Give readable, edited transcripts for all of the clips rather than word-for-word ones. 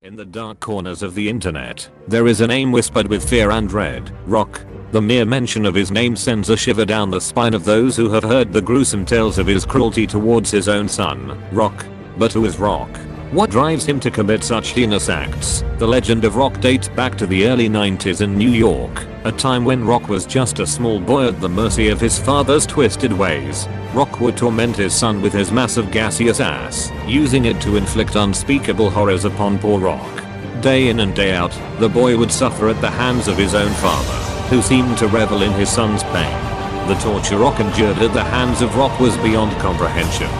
In the dark corners of the internet, there is a name whispered with fear and dread, Rock. The mere mention of his name sends a shiver down the spine of those who have heard the gruesome tales of his cruelty towards his own son, Rock. But who is Rock? What drives him to commit such heinous acts? The legend of Rock dates back to the early 90s in New York, a time when Rock was just a small boy at the mercy of his father's twisted ways. Rock would torment his son with his massive gaseous ass, using it to inflict unspeakable horrors upon poor Rock. Day in and day out, the boy would suffer at the hands of his own father, who seemed to revel in his son's pain. The torture Rock endured at the hands of Rock was beyond comprehension.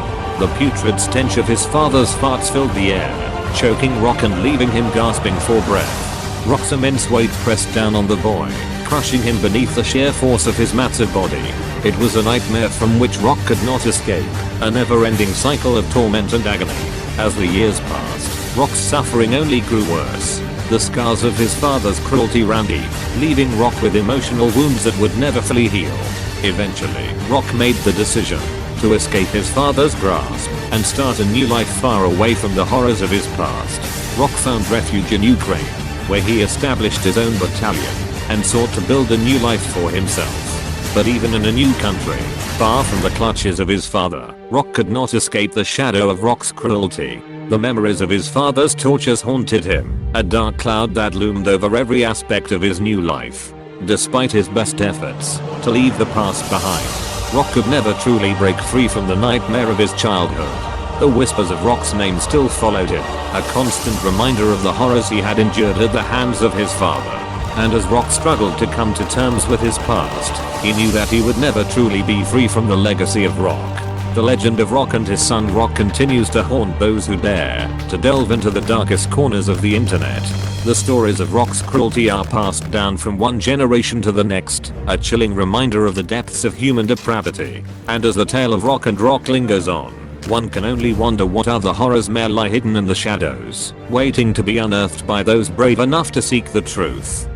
The putrid stench of his father's farts filled the air, choking Rock and leaving him gasping for breath. Rock's immense weight pressed down on the boy, crushing him beneath the sheer force of his massive body. It was a nightmare from which Rock could not escape, a never-ending cycle of torment and agony. As the years passed, Rock's suffering only grew worse. The scars of his father's cruelty ran deep, leaving Rock with emotional wounds that would never fully heal. Eventually, Rock made the decision to escape his father's grasp and start a new life far away from the horrors of his past. Rock found refuge in Ukraine, where he established his own battalion and sought to build a new life for himself. But even in a new country, far from the clutches of his father, Rock could not escape the shadow of Rock's cruelty. The memories of his father's tortures haunted him, a dark cloud that loomed over every aspect of his new life. Despite his best efforts to leave the past behind, Rock could never truly break free from the nightmare of his childhood. The whispers of Rock's name still followed him, a constant reminder of the horrors he had endured at the hands of his father. And as Rock struggled to come to terms with his past, he knew that he would never truly be free from the legacy of Rock. The legend of Rock and his son Rock continues to haunt those who dare to delve into the darkest corners of the internet. The stories of Rock's cruelty are passed down from one generation to the next, a chilling reminder of the depths of human depravity. And as the tale of Rock and Rock lingers on, one can only wonder what other horrors may lie hidden in the shadows, waiting to be unearthed by those brave enough to seek the truth.